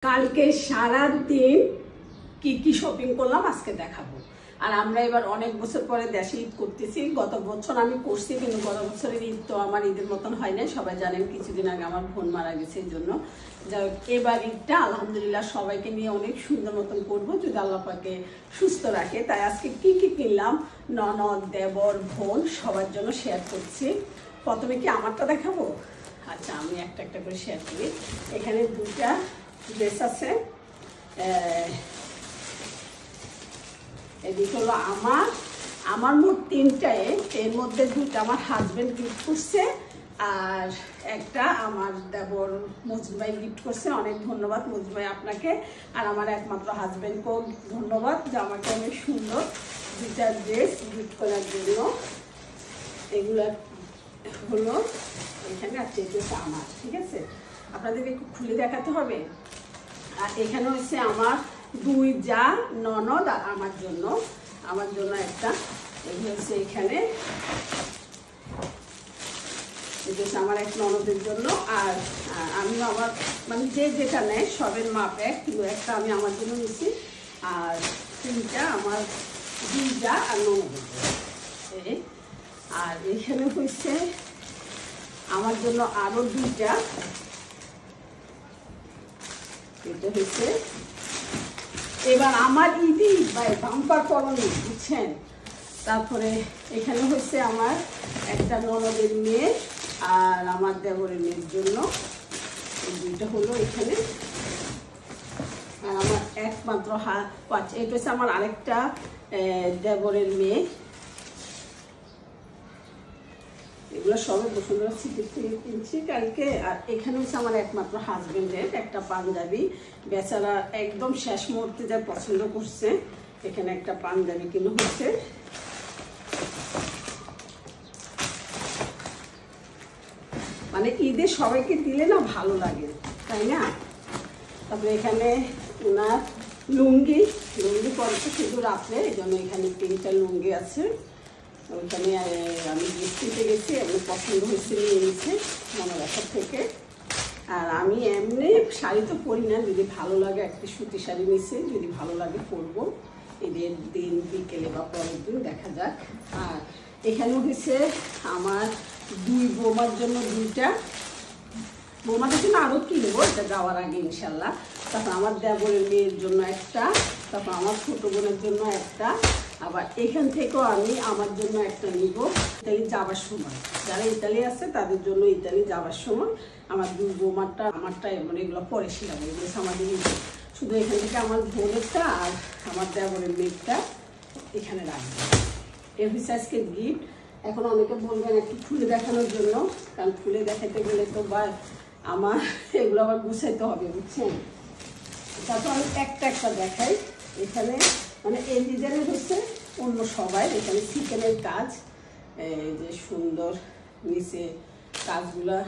কালকে সারা দিন কি শপিং করলাম আজকে দেখাবো। আর আমরা এবার অনেক বছর পরে দেশে ঈদ করতেছি। গত বছর আমি করছি, কিন্তু গত বছরের ঈদ তো আমার ঈদের মতন হয় না, সবাই জানেন। কিছুদিন আগে আমার বোন মারা গেছে, এই জন্য যাই হোক এবার ঈদটা আলহামদুলিল্লাহ সবাইকে নিয়ে অনেক সুন্দর মতন করবো, যদি আল্লাহ পাকে সুস্থ রাখে। তাই আজকে কি কিনলাম ননদ, দেবর, বোন সবার জন্য শেয়ার করছি। প্রথমে কি আমারটা দেখাবো? আচ্ছা, আমি একটা একটা করে শেয়ার করি। এখানে দুটা ড্রেস আছে, এদিকে হলো আমার মোট তিনটায়, এর মধ্যে দুটো আমার হাজবেন্ড গিফট করছে আর একটা আমার দেবর মজুদ ভাই গিফট করছে। অনেক ধন্যবাদ মজুদ ভাই আপনাকে, আর আমার একমাত্র হাজবেন্ডকেও ধন্যবাদ যে আমাকে অনেক সুন্দর দুটা ড্রেস গিফট করার জন্য। এগুলো হলো এখানে, আর এটা আমার, ঠিক আছে, আপনাদেরকে একটু খুলে দেখাতে হবে। আর এখানে হচ্ছে আমার দুই যা ননদ আর আমার জন্য একটা, এই হচ্ছে এখানে এটা হচ্ছে আমার এক ননদের জন্য। আর আমিও আমার মানে যে যেটা নেয় সবের মাপ এক, কিন্তু একটা আমি আমার জন্য নিচ্ছি, আর তিনটা আমার দুই যা আর ননদের জন্য। আর এখানে হচ্ছে আমার জন্য আরো দুইটা, এটা হচ্ছে এবার আমার ঈদি ভাই বাম্পার করণী, বুঝছেন। তারপরে এখানে হচ্ছে আমার একটা ননদের মেয়ে আর আমার দেবরের মেয়ের জন্য, এই দুইটা হলো এখানে। আর আমার একমাত্র এটা হচ্ছে আমার আরেকটা দেবরের মেয়ে। এগুলো সবে বসুন্ধরা সিটি থেকে কিনছি কালকে। আর এখানে হচ্ছে আমার একমাত্র হাজবেন্ডের একটা পাঞ্জাবি, বেচারা একদম শেষ মুহূর্তে যা পছন্দ করছে, এখানে একটা পাঞ্জাবি কিনে হচ্ছে। মানে ঈদে সবাইকে দিলে না ভালো লাগে, তাই না। তারপরে এখানে ওনার লুঙ্গি পরছে শুধু রাত্রে, এই জন্য এখানে তিনটা লুঙ্গি আছে। ওইখানে আমি গিফট দিতে গেছি, এমনি পছন্দ হয়েছে নিয়ে নিচ্ছে মনে রাখার থেকে। আর আমি এমনি শাড়ি তো পরি না, যদি ভালো লাগে একটা সুতি শাড়ি নিচ্ছে, যদি ভালো লাগে পরবো ঈদের দিন বিকেলে বা পরের দিন, দেখা যাক। আর এখানে হচ্ছে আমার দুই বৌমার জন্য দুইটা, বৌমাদের জন্য আরও কিনবো এটা যাওয়ার আগে ইনশাল্লাহ। তারপর আমার দেবরের মেয়ের জন্য একটা, তারপর আমার ছোটো বোনের জন্য একটা, আবার এখান থেকেও আমি আমার জন্য একটা নিব ইতালি যাবার সময়। যারা ইতালি আছে তাদের জন্য ইতালি যাবার সময় আমার দুই বৌমারটা, আমারটা, মানে এগুলো পরে ছিলাম, এগুলো আমাদের শুধু এখান থেকে আমার বোনেরটা আর আমার দেবরের মেয়েরটা এখানে রাখবো। এর হচ্ছে আজকে গিফট। এখন অনেকে বলবেন একটু খুলে দেখানোর জন্য, কারণ খুলে দেখাতে গেলে তো বা আমার এগুলো আবার গুছাইতে হবে, বুঝছেন। তারপর আমি একটা একটা দেখাই। এখানে মানে এই ডিজাইনের হচ্ছে অন্য সবাই, এখানে চিকেনের কাজ, এই যে সুন্দর নিচে কাজগুলা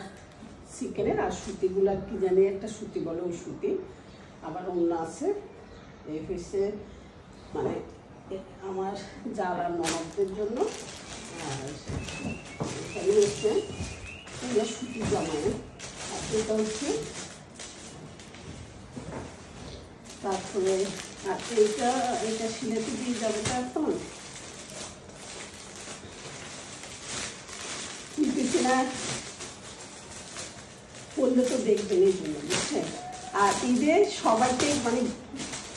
চিকেনের, আর সুতিগুলা কি জানি একটা সুতি বলে, ওই সুতি। আবার অন্য আছে, এই হচ্ছে মানে আমার যারা ননদদের জন্য। আর এখানে হচ্ছে সুতি জামাই, আর এটা হচ্ছে, তারপরে আর এটা সিলেটে দিয়ে যাবে তো এখন না করলে তো দেখবেন, এই জন্য, বুঝছেন। আর ঈদে সবাইকে মানে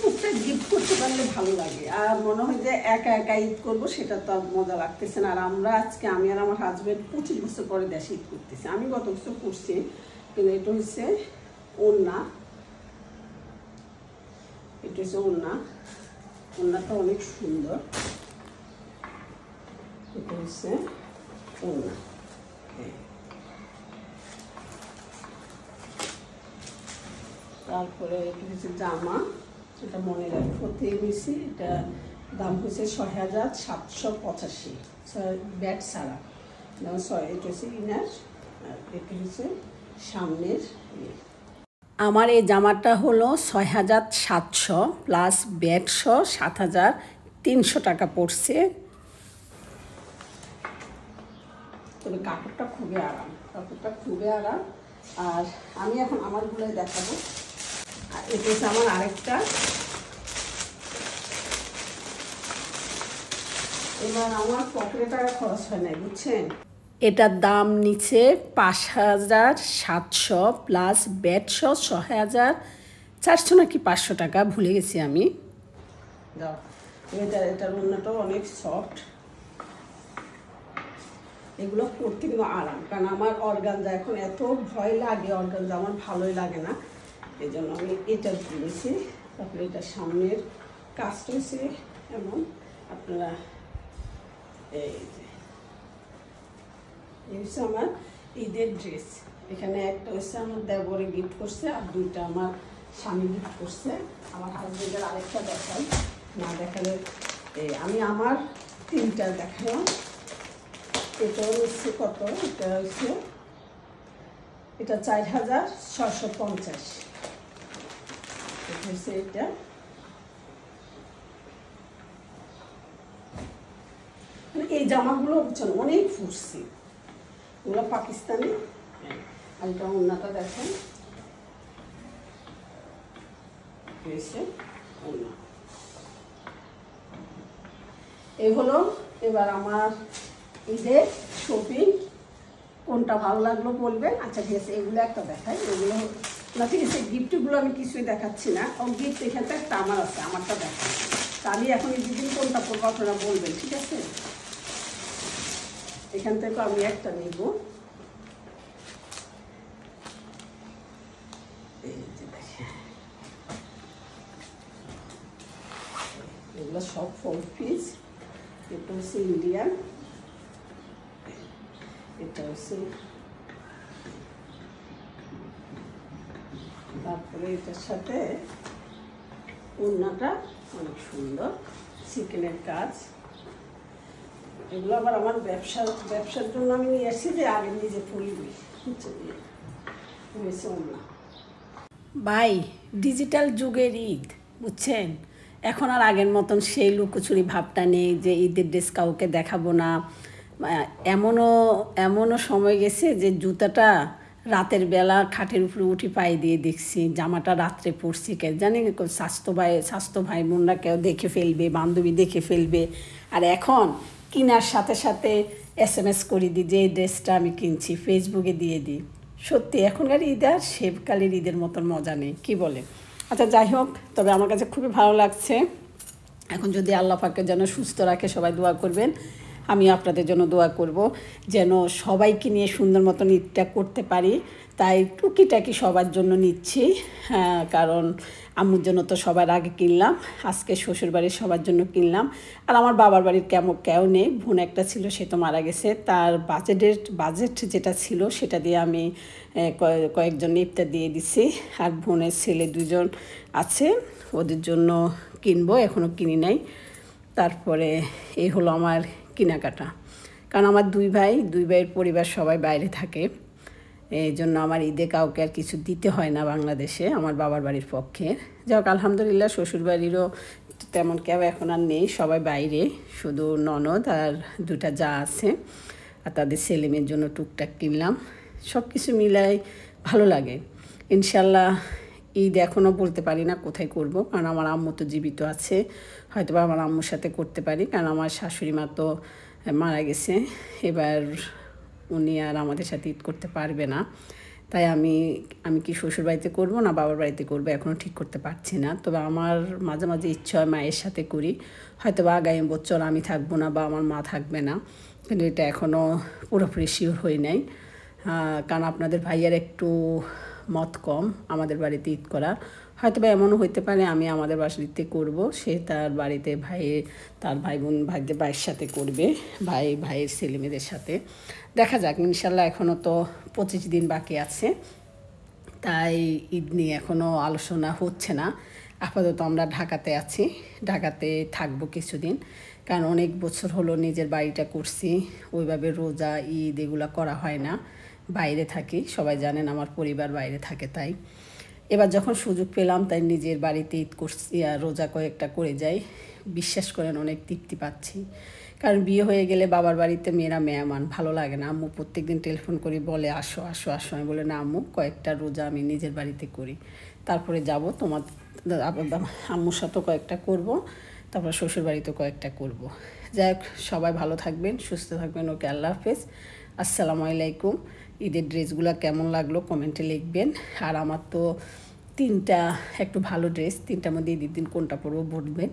একটা গিফট করতে পারলে ভালো লাগে, আর মনে হয় যে একা একা ঈদ করবো, সেটা তো আর মজা লাগতেছে না। আর আমরা আজকে, আমি আর আমার হাজবেন্ড 25 বছর পরে দেশে ঈদ করতেছি। আমি গত বছর করছি, কিন্তু এটা হচ্ছে ওড়না, এটা হচ্ছে ওড়নাটা অনেক সুন্দর। এটা হচ্ছে ওড়না, তারপরে এটা হচ্ছে জামা, এটা মনে রাখবো নিয়েছি। এটা দাম হচ্ছে ৬,৭৮৫, ব্যাট ছাড়া। এটা হচ্ছে ইনার, আর এটা হচ্ছে সামনের। আমার এই জামাটা হলো ৬,৭০০ প্লাস ব্যাট সহ ৭,৩০০ টাকা পড়ছে। তবে কাপড়টা খুবই আরাম, আর আমি এখন আমারগুলোই দেখাবো। আর এটা হচ্ছে আমার আরেকটা। এবার আমার পকেটে টাকা খরচ হয় নাই, বুঝছেন। এটার দাম নিচে 5,700 প্লাস ব্যাট সহ 6,400 নাকি 500 টাকা, ভুলে গেছি আমি। এটার ওড়নাটাও অনেক সফট। এগুলো পরতে কিন্তু আরাম, কারণ আমার অর্গানজা এখন এত ভয় লাগে, অর্গানজা আমার ভালোই লাগে না, এই জন্য আমি এটা কিনেছি। তারপরে এটা সামনের কাজটা হচ্ছে এমন, আপনারা এই যে এই হচ্ছে আমার ঈদের ড্রেস। এখানে একটা হচ্ছে আমার দেবরে গিফট করছে, আর দুইটা আমার স্বামী গিফট করছে। আমার হাজবেন্ডের আরেকটা দেখাই, না দেখালে আমি আমার 3টা দেখালাম। এটাও হচ্ছে কত, এটা হচ্ছে এটা 4,650। এটা হচ্ছে এটা। এই জামাগুলো বুঝছেন অনেক ফুটছি, এগুলো পাকিস্তানি। আর এটা ওড়নাটা দেখেন, ওড়না এই হলো। এবার আমার ঈদের শপিং কোনটা ভালো লাগলো বলবেন। আচ্ছা ঠিক আছে, এগুলো একটা দেখাই। এগুলো না, ঠিক আছে, গিফটগুলো আমি কিছুই দেখাচ্ছি না। ও গিফট এখানটা একটা আমার আছে, আমারটা দেখাই। তা আমি এখন এই দুদিন কোনটা করবো আপনারা বলবেন, ঠিক আছে। এখান থেকে আমি একটা নিব। এগুলো সব 4 পিস। এটা হচ্ছে ইন্ডিয়ান, এটা হচ্ছে, তারপরে এটার সাথে ওড়নাটা অনেক সুন্দর, চিকেনের কাজ। এগুলো আবার আমার ব্যবসার জন্য আমি নিয়ে আসছি, যে আগে নিজে পরিবি হয়েছে ওড়না। ভাই, ডিজিটাল যুগের ঈদ, বুঝছেন। এখন আর আগের মতন সেই লুকোচুরি ভাবটা নেই যে ঈদের ড্রেস কাউকে দেখাবো না। এমনও সময় গেছে যে জুতাটা রাতের বেলা খাটের উপরে উঠে পায়ে দিয়ে দেখছি, জামাটা রাত্রে পরছি, কে জানি স্বাস্থ্য ভাই বোনরা কেউ দেখে ফেলবে, বান্ধবী দেখে ফেলবে। আর এখন কেনার সাথে সাথে SMS করে দিই যে এই ড্রেসটা আমি কিনছি, ফেসবুকে দিয়ে দিই। সত্যি এখনকার ঈদ আর সেবকালের ঈদের মতন মজা নেই, কি বলে। আচ্ছা যাই হোক, তবে আমার কাছে খুবই ভালো লাগছে। এখন যদি আল্লাহ পাকে যেন সুস্থ রাখে, সবাই দোয়া করবেন। আমি আপনাদের জন্য দোয়া করব যেন সবাইকে নিয়ে সুন্দর মতন ঈদটা করতে পারি। তাই টুকিটাকি সবার জন্য নিচ্ছি, কারণ আম্মুর জন্য তো সবার আগে কিনলাম, আজকে শ্বশুরবাড়ির সবার জন্য কিনলাম। আর আমার বাবার বাড়ির কেউ নেই, বোন একটা ছিল, সে তো মারা গেছে। তার বাজেট যেটা ছিল সেটা দিয়ে আমি কয়েকজন ইফতার দিয়ে দিছি। আর বোনের ছেলে 2জন আছে, ওদের জন্য কিনবো, এখনও কিনি নাই। তারপরে এই হলো আমার কেনাকাটা, কারণ আমার দুই ভাইয়ের পরিবার সবাই বাইরে থাকে, এই জন্য আমার ঈদে কাউকে আর কিছু দিতে হয় না বাংলাদেশে, আমার বাবার বাড়ির পক্ষে। যাই হোক, আলহামদুলিল্লাহ শ্বশুরবাড়িরও তেমন কেউ এখন আর নেই, সবাই বাইরে, শুধু ননদ আর 2টা যা আছে, আর তাদের ছেলেমেয়ের জন্য টুকটাক কিনলাম। সব কিছু মিলাই ভালো লাগে। ইনশাল্লাহ ঈদ এখনও বলতে পারি না কোথায় করব, কারণ আমার আম্মু তো জীবিত আছে, হয়তো বা আমার আম্মুর সাথে করতে পারি, কারণ আমার শাশুড়ি মা তো মারা গেছে। এবার উনি আর আমাদের সাথে ঈদ করতে পারবে না, তাই আমি কি শ্বশুরবাড়িতে করবো না বাবার বাড়িতে করবো এখনও ঠিক করতে পারছি না। তবে আমার মাঝে মাঝে ইচ্ছা হয় মায়ের সাথে করি, হয়তো বা আগামী বছর আমি থাকবো না বা আমার মা থাকবে না, কিন্তু এটা এখনও পুরোপুরি শিওর হই নাই। কারণ আপনাদের ভাইয়ার একটু মত কম আমাদের বাড়িতে ঈদ করার, হয়তো বা এমনও হইতে পারে আমি আমাদের বাড়িতে করব, সে তার বাড়িতে তার ভাইদের ভাইয়ের সাথে করবে, ভাইয়ের ছেলেমেয়েদের সাথে। দেখা যাক, ইনশাল্লাহ এখনও তো 25 দিন বাকি আছে, তাই ঈদ নিয়ে এখনও আলোচনা হচ্ছে না। আপাতত আমরা ঢাকাতে আছি, ঢাকাতে থাকবো কিছুদিন, কারণ অনেক বছর হলো নিজের বাড়িটা করছি, ওইভাবে রোজা ঈদ এগুলো করা হয় না, বাইরে থাকি, সবাই জানেন আমার পরিবার বাইরে থাকে। তাই এবার যখন সুযোগ পেলাম তাই নিজের বাড়িতে ঈদ করছি, আর রোজা কয়েকটা করে যাই। বিশ্বাস করেন অনেক তৃপ্তি পাচ্ছি, কারণ বিয়ে হয়ে গেলে বাবার বাড়িতে মেয়েরা মেহমান, ভালো লাগে না। আম্মু প্রত্যেকদিন টেলিফোন করে বলে আসো আসো আসো, আমি বলে না আম্মু, কয়েকটা রোজা আমি নিজের বাড়িতে করি। তারপরে যাব তোমার আম্মুর সাথেও কয়েকটা করব, তারপর শ্বশুরবাড়িতেও কয়েকটা করব। যাই হোক, সবাই ভালো থাকবেন, সুস্থ থাকবেন। ওকে, আল্লাহ হাফেজ, আসসালামু আলাইকুম। ঈদের ড্রেসগুলো কেমন লাগলো কমেন্টে লিখবেন। আর আমার তো 3টা একটু ভালো ড্রেস, 3টার মধ্যে ঈদের দিন কোনটা পরবো বলবেন,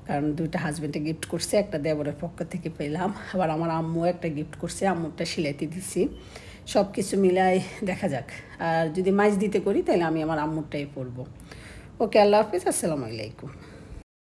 কারণ 2টা হাজব্যান্ডে গিফট করছে, একটা দেবরের পক্ষ থেকে পেলাম, আবার আমার আম্মু একটা গিফট করছে, আম্মুরটা সিলাইতে দিছি। সব কিছু মিলাই দেখা যাক। আর যদি মাছ দিতে করি তাহলে আমি আমার আম্মুরটাই পরবো। ওকে, আল্লাহ হাফিজ, আসসালামু আলাইকুম।